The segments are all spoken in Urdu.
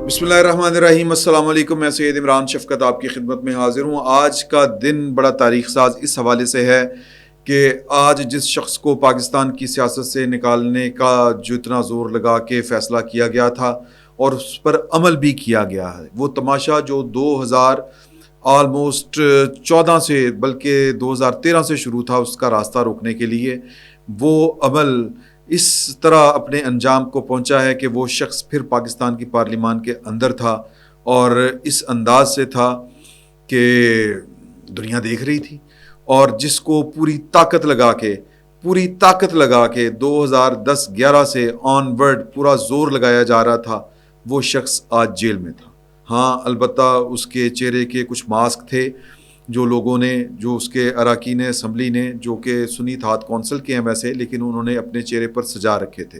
بسم اللہ الرحمن الرحیم۔ السلام علیکم، میں سید عمران شفقت آپ کی خدمت میں حاضر ہوں۔ آج کا دن بڑا تاریخ ساز اس حوالے سے ہے کہ آج جس شخص کو پاکستان کی سیاست سے نکالنے کا جو اتنا زور لگا کے فیصلہ کیا گیا تھا اور اس پر عمل بھی کیا گیا ہے، وہ تماشا جو 2014 سے بلکہ 2013 سے شروع تھا اس کا راستہ روکنے کے لیے، وہ عمل اس طرح اپنے انجام کو پہنچا ہے کہ وہ شخص پھر پاکستان کی پارلیمان کے اندر تھا اور اس انداز سے تھا کہ دنیا دیکھ رہی تھی، اور جس کو پوری طاقت لگا کے 2010-11 سے آن ورڈ پورا زور لگایا جا رہا تھا، وہ شخص آج جیل میں تھا۔ ہاں، البتہ اس کے چہرے کے کچھ ماسک تھے جو لوگوں نے، جو اس کے اراکین اسمبلی نے، جو کہ سنی اتحاد کونسل کے ہیں ویسے، لیکن انہوں نے اپنے چہرے پر سجا رکھے تھے۔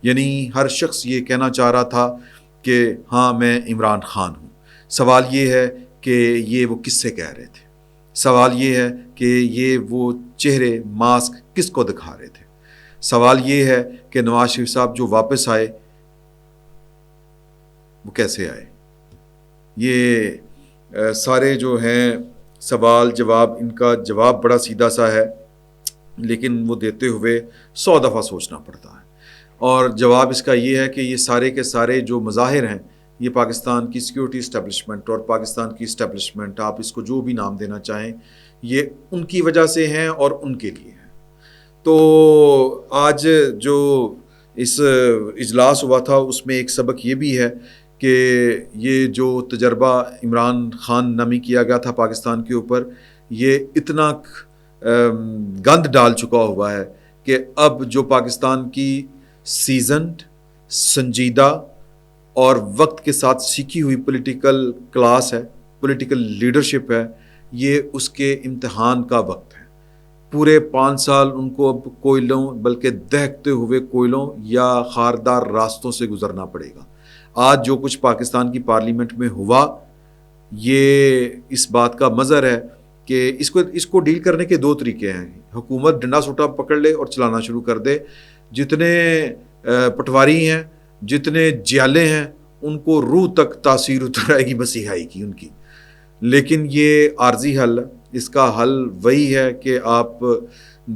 یعنی ہر شخص یہ کہنا چاہ رہا تھا کہ ہاں میں عمران خان ہوں۔ سوال یہ ہے کہ یہ وہ کس سے کہہ رہے تھے؟ سوال یہ ہے کہ یہ وہ چہرے ماسک کس کو دکھا رہے تھے؟ سوال یہ ہے کہ نواز شریف صاحب جو واپس آئے وہ کیسے آئے؟ یہ سارے جو ہیں سوال جواب، ان کا جواب بڑا سیدھا سا ہے، لیکن وہ دیتے ہوئے 100 دفعہ سوچنا پڑتا ہے۔ اور جواب اس کا یہ ہے کہ یہ سارے کے سارے جو مظاہر ہیں، یہ پاکستان کی سیکیورٹی اسٹیبلشمنٹ اور پاکستان کی اسٹیبلشمنٹ، آپ اس کو جو بھی نام دینا چاہیں، یہ ان کی وجہ سے ہیں اور ان کے لیے ہیں۔ تو آج جو اس اجلاس ہوا تھا اس میں ایک سبق یہ بھی ہے کہ یہ جو تجربہ عمران خان نامی کیا گیا تھا پاکستان کے اوپر، یہ اتنا گند ڈال چکا ہوا ہے کہ اب جو پاکستان کی سیزنڈ، سنجیدہ اور وقت کے ساتھ سیکھی ہوئی پولیٹیکل کلاس ہے، پولیٹیکل لیڈرشپ ہے، یہ اس کے امتحان کا وقت ہے۔ پورے 5 سال ان کو اب کوئلوں، بلکہ دہکتے ہوئے کوئلوں یا خاردار راستوں سے گزرنا پڑے گا۔ آج جو کچھ پاکستان کی پارلیمنٹ میں ہوا، یہ اس بات کا مظہر ہے کہ اس کو ڈیل کرنے کے 2 طریقے ہیں۔ حکومت ڈنڈا سوٹا پکڑ لے اور چلانا شروع کر دے، جتنے پٹواری ہیں، جتنے جیالے ہیں، ان کو روح تک تاثیر اتر آئے گی مسیحائی کی ان کی۔ لیکن یہ عارضی حل، اس کا حل وہی ہے کہ آپ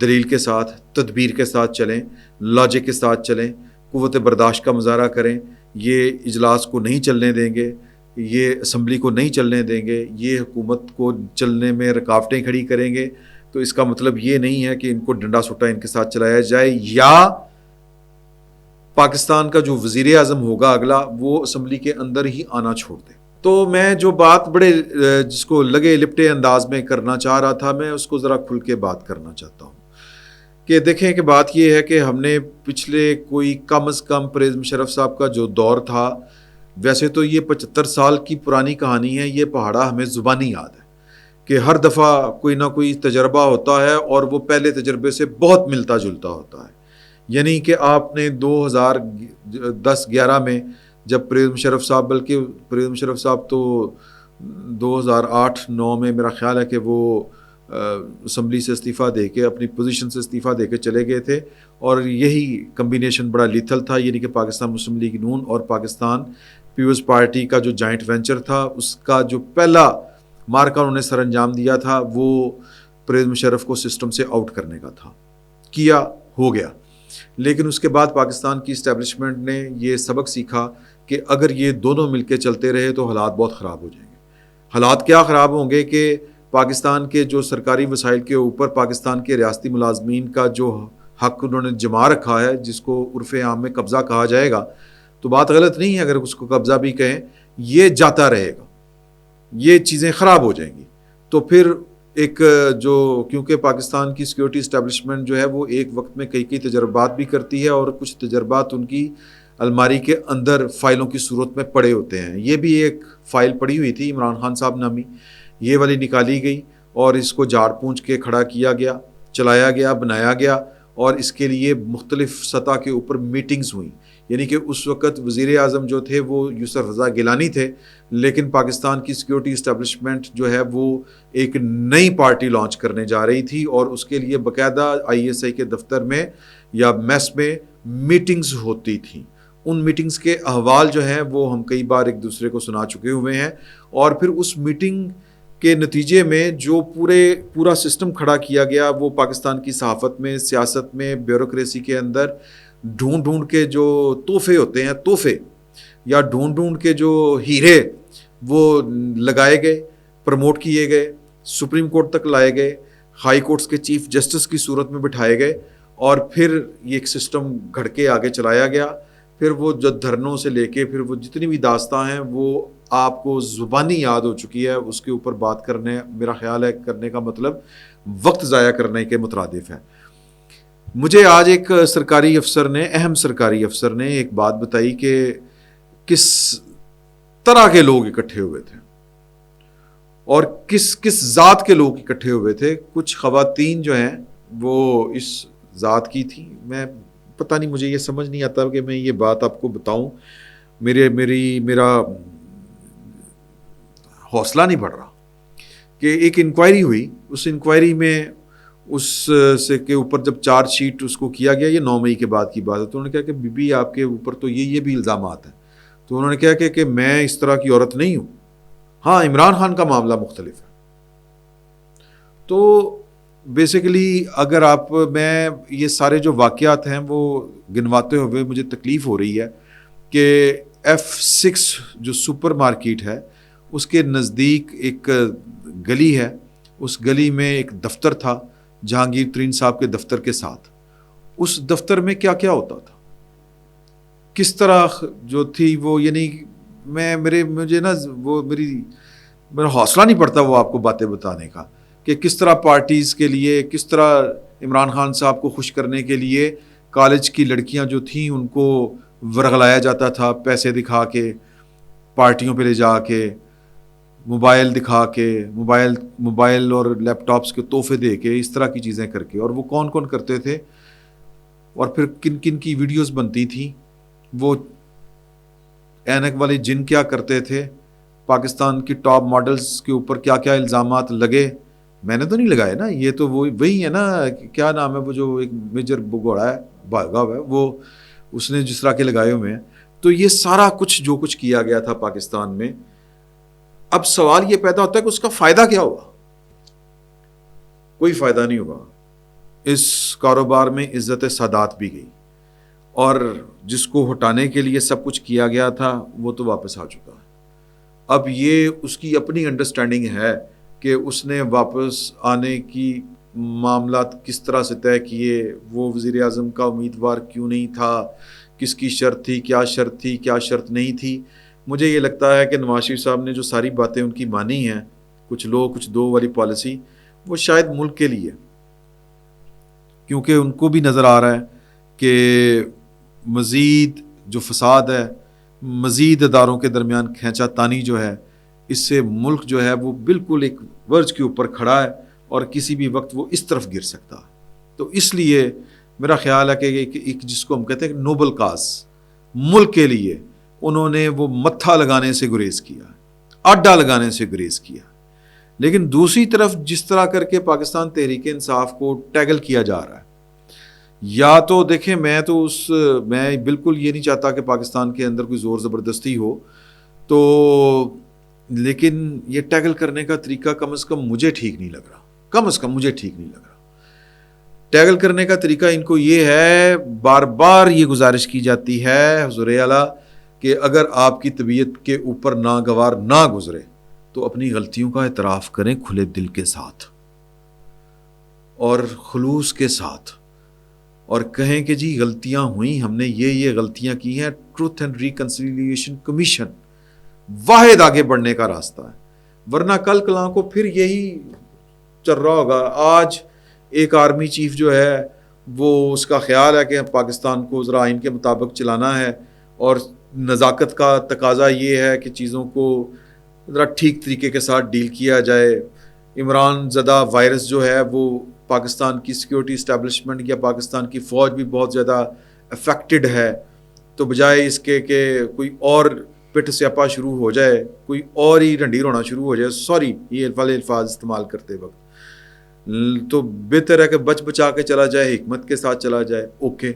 دلیل کے ساتھ، تدبیر کے ساتھ چلیں، لاجک کے ساتھ چلیں، قوت برداشت کا مظاہرہ کریں۔ یہ اجلاس کو نہیں چلنے دیں گے، یہ اسمبلی کو نہیں چلنے دیں گے، یہ حکومت کو چلنے میں رکاوٹیں کھڑی کریں گے، تو اس کا مطلب یہ نہیں ہے کہ ان کو ڈنڈا سوٹا ان کے ساتھ چلایا جائے، یا پاکستان کا جو وزیر اعظم ہوگا اگلا، وہ اسمبلی کے اندر ہی آنا چھوڑ دے۔ تو میں جو بات بڑے جس کو لگے لپٹے انداز میں کرنا چاہ رہا تھا، میں اس کو ذرا کھل کے بات کرنا چاہتا ہوں کہ دیکھیں کہ بات یہ ہے کہ ہم نے پچھلے کوئی کم از کم پرویز مشرف صاحب کا جو دور تھا، ویسے تو یہ 75 سال کی پرانی کہانی ہے، یہ پہاڑا ہمیں زبانی یاد ہے کہ ہر دفعہ کوئی نہ کوئی تجربہ ہوتا ہے اور وہ پہلے تجربے سے بہت ملتا جلتا ہوتا ہے۔ یعنی کہ آپ نے 2010-11 میں جب پرویز مشرف صاحب، بلکہ پرویز مشرف صاحب تو 2008-9 میں میرا خیال ہے کہ وہ اسمبلی سے استعفیٰ دے کے، اپنی پوزیشن سے استعفیٰ دے کے چلے گئے تھے، اور یہی کمبینیشن بڑا لیتھل تھا، یعنی کہ پاکستان مسلم لیگ نون اور پاکستان پیپلز پارٹی کا جو جوائنٹ وینچر تھا، اس کا جو پہلا مارکا انہوں نے سر انجام دیا تھا، وہ پرویز مشرف کو سسٹم سے آؤٹ کرنے کا تھا، کیا ہو گیا۔ لیکن اس کے بعد پاکستان کی اسٹیبلشمنٹ نے یہ سبق سیکھا کہ اگر یہ دونوں مل کے چلتے رہے تو حالات بہت خراب ہو جائیں گے۔ حالات کیا خراب ہوں گے کہ پاکستان کے جو سرکاری وسائل کے اوپر پاکستان کے ریاستی ملازمین کا جو حق انہوں نے جما رکھا ہے، جس کو عرف عام میں قبضہ کہا جائے گا، تو بات غلط نہیں ہے اگر اس کو قبضہ بھی کہیں، یہ جاتا رہے گا، یہ چیزیں خراب ہو جائیں گی۔ تو پھر ایک جو، کیونکہ پاکستان کی سیکیورٹی اسٹیبلشمنٹ جو ہے وہ ایک وقت میں کئی تجربات بھی کرتی ہے، اور کچھ تجربات ان کی الماری کے اندر فائلوں کی صورت میں پڑے ہوتے ہیں۔ یہ بھی ایک فائل پڑی ہوئی تھی عمران خان صاحب نامی، یہ والی نکالی گئی اور اس کو جھاڑ پونچھ کے کھڑا کیا گیا، چلایا گیا، بنایا گیا، اور اس کے لیے مختلف سطح کے اوپر میٹنگز ہوئیں۔ یعنی کہ اس وقت وزیر اعظم جو تھے وہ یوسف رضا گیلانی تھے، لیکن پاکستان کی سیکیورٹی اسٹیبلشمنٹ جو ہے وہ ایک نئی پارٹی لانچ کرنے جا رہی تھی، اور اس کے لیے باقاعدہ ISI کے دفتر میں یا میس میں میٹنگز ہوتی تھیں، ان میٹنگز کے احوال جو ہیں وہ ہم کئی بار ایک دوسرے کو سنا چکے ہوئے ہیں، اور پھر اس میٹنگ کے نتیجے میں جو پورا سسٹم کھڑا کیا گیا وہ پاکستان کی صحافت میں، سیاست میں، بیوروکریسی کے اندر ڈھونڈ کے جو تحفے ہوتے ہیں، تحفے یا ڈھونڈ کے جو ہیرے وہ لگائے گئے، پروموٹ کیے گئے، سپریم کورٹ تک لائے گئے، ہائی کورٹس کے چیف جسٹس کی صورت میں بٹھائے گئے، اور پھر یہ ایک سسٹم گھڑ کے آگے چلایا گیا. پھر وہ جو دھرنوں سے لے کے پھر وہ جتنی بھی داستان ہیں وہ آپ کو زبانی یاد ہو چکی ہے. اس کے اوپر بات کرنے میرا خیال ہے کرنے کا مطلب وقت ضائع کرنے کے مترادف ہے. مجھے آج ایک سرکاری افسر نے، اہم سرکاری افسر نے ایک بات بتائی کہ کس طرح کے لوگ اکٹھے ہوئے تھے اور کس ذات کے لوگ اکٹھے ہوئے تھے. کچھ خواتین جو ہیں وہ اس ذات کی تھیں. میں پتہ نہیں، مجھے یہ سمجھ نہیں آتا کہ میں یہ بات آپ کو بتاؤں، میرا حوصلہ نہیں بڑھ رہا. کہ ایک انکوائری ہوئی، اس انکوائری میں اس سے کے اوپر جب چارج شیٹ اس کو کیا گیا، یہ 9 مئی کے بعد کی بات ہے، تو انہوں نے کہا کہ بی بی آپ کے اوپر تو یہ بھی الزامات ہیں. تو انہوں نے کہا کہ میں اس طرح کی عورت نہیں ہوں. ہاں، عمران خان کا معاملہ مختلف ہے. تو بیسیکلی اگر میں یہ سارے جو واقعات ہیں وہ گنواتے ہوئے مجھے تکلیف ہو رہی ہے کہ F6 جو سپر مارکیٹ ہے اس کے نزدیک ایک گلی ہے، اس گلی میں ایک دفتر تھا جہانگیر ترین صاحب کے دفتر کے ساتھ. اس دفتر میں کیا کیا ہوتا تھا، کس طرح جو تھی وہ، یعنی مجھے نا وہ میرا حوصلہ نہیں پڑتا وہ آپ کو باتیں بتانے کا کہ کس طرح پارٹیز کے لیے، کس طرح عمران خان صاحب کو خوش کرنے کے لیے کالج کی لڑکیاں جو تھیں ان کو ورغلایا جاتا تھا، پیسے دکھا کے، پارٹیوں پہ لے جا کے، موبائل دکھا کے، موبائل اور لیپ ٹاپس کے تحفے دے کے، اس طرح کی چیزیں کر کے. اور وہ کون کرتے تھے اور پھر کن کن کی ویڈیوز بنتی تھیں. وہ اینک والے جن کیا کرتے تھے، پاکستان کی ٹاپ ماڈلز کے اوپر کیا کیا الزامات لگے. میں نے تو نہیں لگائے نا، یہ تو وہی ہے نا، کیا نام ہے وہ جو ایک میجر بگوڑا ہے بھاگا ہوا ہے، وہ اس نے جس طرح کے لگائے ہوئے ہیں. تو یہ سارا کچھ جو کچھ کیا گیا تھا پاکستان میں، اب سوال یہ پیدا ہوتا ہے کہ اس کا فائدہ کیا ہوا؟ کوئی فائدہ نہیں ہوا. اس کاروبار میں عزت سادات بھی گئی، اور جس کو ہٹانے کے لیے سب کچھ کیا گیا تھا وہ تو واپس آ چکا ہے. اب یہ اس کی اپنی انڈرسٹینڈنگ ہے کہ اس نے واپس آنے کی معاملات کس طرح سے طے کیے، وہ وزیر اعظم کا امیدوار کیوں نہیں تھا، کس کی شرط تھی، کیا شرط تھی، کیا شرط نہیں تھی. مجھے یہ لگتا ہے کہ نواز شریف صاحب نے جو ساری باتیں ان کی مانی ہیں، کچھ لو کچھ دو والی پالیسی، وہ شاید ملک کے لیے، کیونکہ ان کو بھی نظر آ رہا ہے کہ مزید جو فساد ہے، مزید اداروں کے درمیان کھینچا تانی جو ہے، اس سے ملک جو ہے وہ بالکل ایک ورج کے اوپر کھڑا ہے اور کسی بھی وقت وہ اس طرف گر سکتا ہے. تو اس لیے میرا خیال ہے کہ ایک جس کو ہم کہتے ہیں کہ نوبل کاز، ملک کے لیے انہوں نے وہ متھا لگانے سے گریز کیا، اڈا لگانے سے گریز کیا. لیکن دوسری طرف جس طرح کر کے پاکستان تحریک انصاف کو ٹیگل کیا جا رہا ہے، یا تو دیکھیں میں بالکل یہ نہیں چاہتا کہ پاکستان کے اندر کوئی زور زبردستی ہو، تو لیکن یہ ٹیگل کرنے کا طریقہ کم از کم مجھے ٹھیک نہیں لگ رہا. کم از کم مجھے ٹھیک نہیں لگ رہا. ٹیگل کرنے کا طریقہ ان کو یہ ہے، بار بار یہ گزارش کی جاتی ہے حضور اعلیٰ کہ اگر آپ کی طبیعت کے اوپر ناگوار نہ گزرے تو اپنی غلطیوں کا اعتراف کریں کھلے دل کے ساتھ اور خلوص کے ساتھ، اور کہیں کہ جی غلطیاں ہوئیں، ہم نے یہ غلطیاں کی ہیں. ٹروتھ اینڈ ریکنسیلیشن کمیشن واحد آگے بڑھنے کا راستہ ہے، ورنہ کل کلاں کو پھر یہی چل رہا ہوگا. آج ایک آرمی چیف جو ہے وہ اس کا خیال ہے کہ پاکستان کو ذرا آئین کے مطابق چلانا ہے، اور نزاکت کا تقاضا یہ ہے کہ چیزوں کو ذرا ٹھیک طریقے کے ساتھ ڈیل کیا جائے. عمران زدہ وائرس جو ہے وہ پاکستان کی سیکیورٹی اسٹیبلشمنٹ یا پاکستان کی فوج بھی بہت زیادہ افیکٹڈ ہے. تو بجائے اس کے کہ کوئی اور پٹ سیاپا شروع ہو جائے، کوئی اور ہی رنڈی رونا شروع ہو جائے، سوری یہ الفاظ استعمال کرتے وقت، تو بہتر ہے کہ بچا کے چلا جائے، حکمت کے ساتھ چلا جائے. اوکے،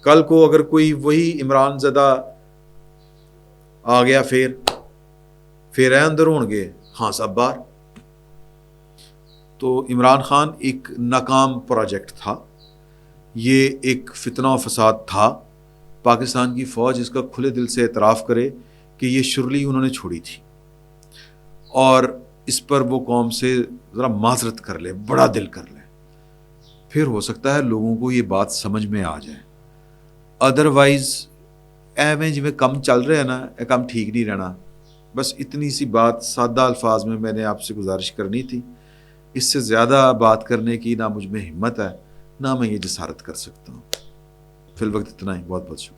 کل کو اگر کوئی وہی عمران زدہ آ گیا پھر اندر ہون گے ہاں سب باہر. تو عمران خان ایک ناکام پروجیکٹ تھا, یہ ایک فتنہ و فساد تھا. پاکستان کی فوج اس کا کھلے دل سے اعتراف کرے کہ یہ شرلی انہوں نے چھوڑی تھی, اور اس پر وہ قوم سے ذرا معذرت کر لے, بڑا دل کر لے, پھر ہو سکتا ہے لوگوں کو یہ بات سمجھ میں آ جائے. ادروائز ایویں جی میں کم چل رہا ہے نا, کم ٹھیک نہیں رہنا. بس اتنی سی بات سادہ الفاظ میں نے آپ سے گزارش کرنی تھی. اس سے زیادہ بات کرنے کی نہ مجھ میں ہمت ہے, نہ میں یہ جسارت کر سکتا ہوں. فی الوقت اتنا ہی. بہت بہت شکریہ.